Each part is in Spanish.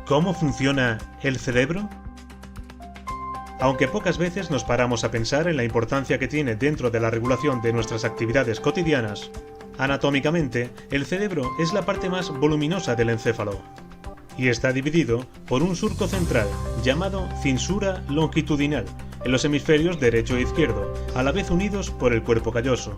¿Cómo funciona el cerebro? Aunque pocas veces nos paramos a pensar en la importancia que tiene dentro de la regulación de nuestras actividades cotidianas, anatómicamente, el cerebro es la parte más voluminosa del encéfalo y está dividido por un surco central llamado cinsura longitudinal en los hemisferios derecho e izquierdo, a la vez unidos por el cuerpo calloso.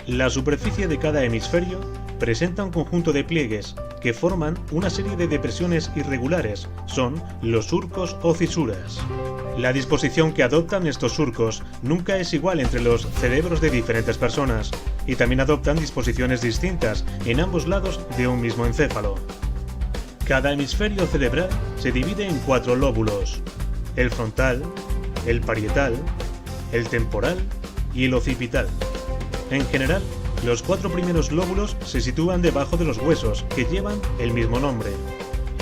La superficie de cada hemisferio presenta un conjunto de pliegues que forman una serie de depresiones irregulares, son los surcos o cisuras. La disposición que adoptan estos surcos nunca es igual entre los cerebros de diferentes personas, y también adoptan disposiciones distintas en ambos lados de un mismo encéfalo. Cada hemisferio cerebral se divide en 4 lóbulos: el frontal, el parietal, el temporal y el occipital. En general, los 4 primeros lóbulos se sitúan debajo de los huesos, que llevan el mismo nombre.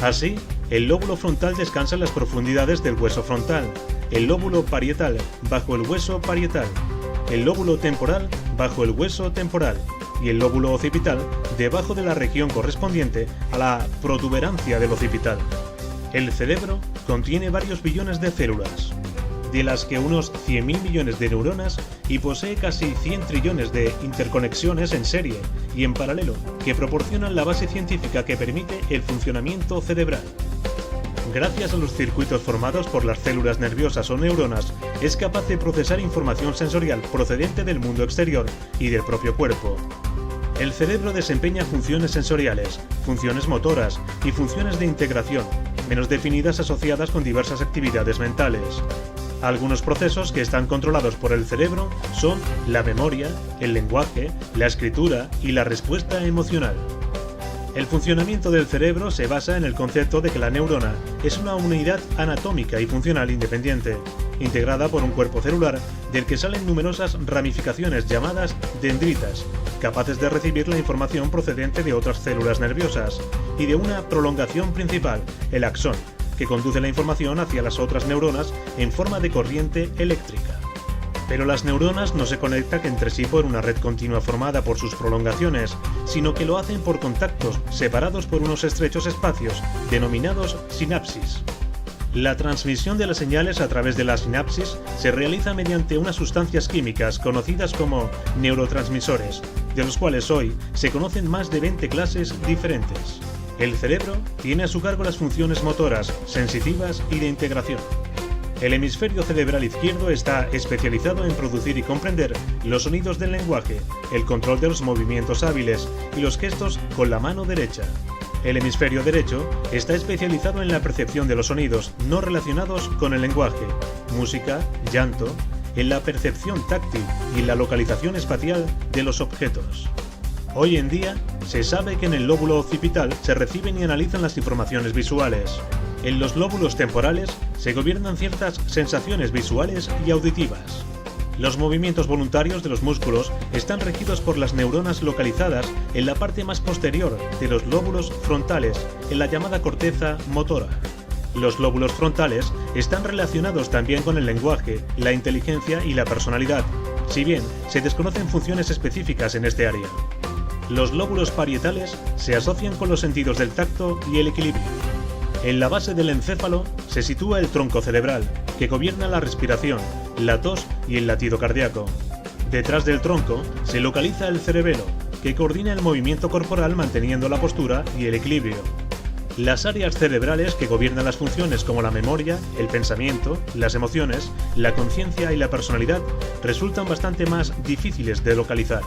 Así, el lóbulo frontal descansa en las profundidades del hueso frontal, el lóbulo parietal bajo el hueso parietal, el lóbulo temporal bajo el hueso temporal y el lóbulo occipital debajo de la región correspondiente a la protuberancia del occipital. El cerebro contiene varios billones de células, de las que unos 100.000 millones de neuronas, y posee casi 100 trillones de interconexiones en serie y en paralelo que proporcionan la base científica que permite el funcionamiento cerebral. Gracias a los circuitos formados por las células nerviosas o neuronas, es capaz de procesar información sensorial procedente del mundo exterior y del propio cuerpo. El cerebro desempeña funciones sensoriales, funciones motoras y funciones de integración, menos definidas asociadas con diversas actividades mentales. Algunos procesos que están controlados por el cerebro son la memoria, el lenguaje, la escritura y la respuesta emocional. El funcionamiento del cerebro se basa en el concepto de que la neurona es una unidad anatómica y funcional independiente, integrada por un cuerpo celular del que salen numerosas ramificaciones llamadas dendritas, capaces de recibir la información procedente de otras células nerviosas, y de una prolongación principal, el axón, que conduce la información hacia las otras neuronas en forma de corriente eléctrica. Pero las neuronas no se conectan entre sí por una red continua formada por sus prolongaciones, sino que lo hacen por contactos separados por unos estrechos espacios, denominados sinapsis. La transmisión de las señales a través de la sinapsis se realiza mediante unas sustancias químicas conocidas como neurotransmisores, de los cuales hoy se conocen más de 20 clases diferentes. El cerebro tiene a su cargo las funciones motoras, sensitivas y de integración. El hemisferio cerebral izquierdo está especializado en producir y comprender los sonidos del lenguaje, el control de los movimientos hábiles y los gestos con la mano derecha. El hemisferio derecho está especializado en la percepción de los sonidos no relacionados con el lenguaje, música, llanto, en la percepción táctil y en la localización espacial de los objetos. Hoy en día, se sabe que en el lóbulo occipital se reciben y analizan las informaciones visuales. En los lóbulos temporales se gobiernan ciertas sensaciones visuales y auditivas. Los movimientos voluntarios de los músculos están regidos por las neuronas localizadas en la parte más posterior de los lóbulos frontales, en la llamada corteza motora. Los lóbulos frontales están relacionados también con el lenguaje, la inteligencia y la personalidad, si bien se desconocen funciones específicas en este área. Los lóbulos parietales se asocian con los sentidos del tacto y el equilibrio. En la base del encéfalo se sitúa el tronco cerebral, que gobierna la respiración, la tos y el latido cardíaco. Detrás del tronco se localiza el cerebelo, que coordina el movimiento corporal manteniendo la postura y el equilibrio. Las áreas cerebrales que gobiernan las funciones como la memoria, el pensamiento, las emociones, la conciencia y la personalidad resultan bastante más difíciles de localizar.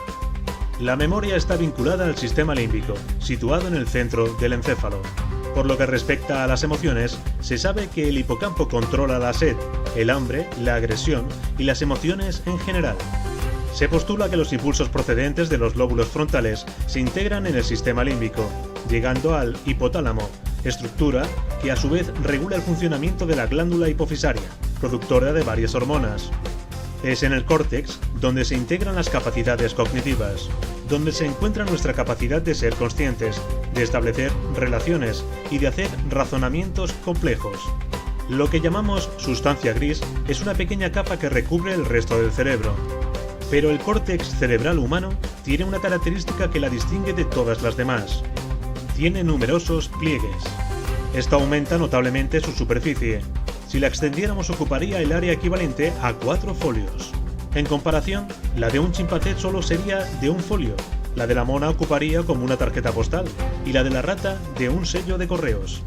La memoria está vinculada al sistema límbico, situado en el centro del encéfalo. Por lo que respecta a las emociones, se sabe que el hipocampo controla la sed, el hambre, la agresión y las emociones en general. Se postula que los impulsos procedentes de los lóbulos frontales se integran en el sistema límbico, llegando al hipotálamo, estructura que a su vez regula el funcionamiento de la glándula hipofisaria, productora de varias hormonas. Es en el córtex donde se integran las capacidades cognitivas, donde se encuentra nuestra capacidad de ser conscientes, de establecer relaciones y de hacer razonamientos complejos. Lo que llamamos sustancia gris es una pequeña capa que recubre el resto del cerebro. Pero el córtex cerebral humano tiene una característica que la distingue de todas las demás. Tiene numerosos pliegues. Esto aumenta notablemente su superficie. Si la extendiéramos ocuparía el área equivalente a 4 folios. En comparación, la de un chimpancé solo sería de un folio, la de la mona ocuparía como una tarjeta postal y la de la rata de un sello de correos.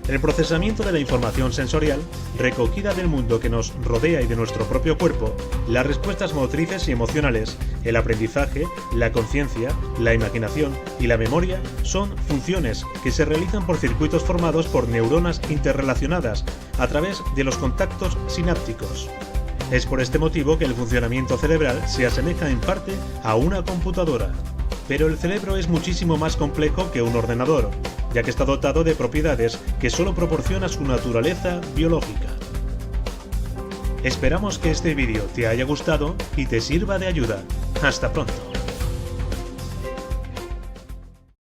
El procesamiento de la información sensorial, recogida del mundo que nos rodea y de nuestro propio cuerpo, las respuestas motrices y emocionales, el aprendizaje, la conciencia, la imaginación y la memoria son funciones que se realizan por circuitos formados por neuronas interrelacionadas a través de los contactos sinápticos. Es por este motivo que el funcionamiento cerebral se asemeja en parte a una computadora. Pero el cerebro es muchísimo más complejo que un ordenador, ya que está dotado de propiedades que solo proporciona su naturaleza biológica. Esperamos que este vídeo te haya gustado y te sirva de ayuda. ¡Hasta pronto!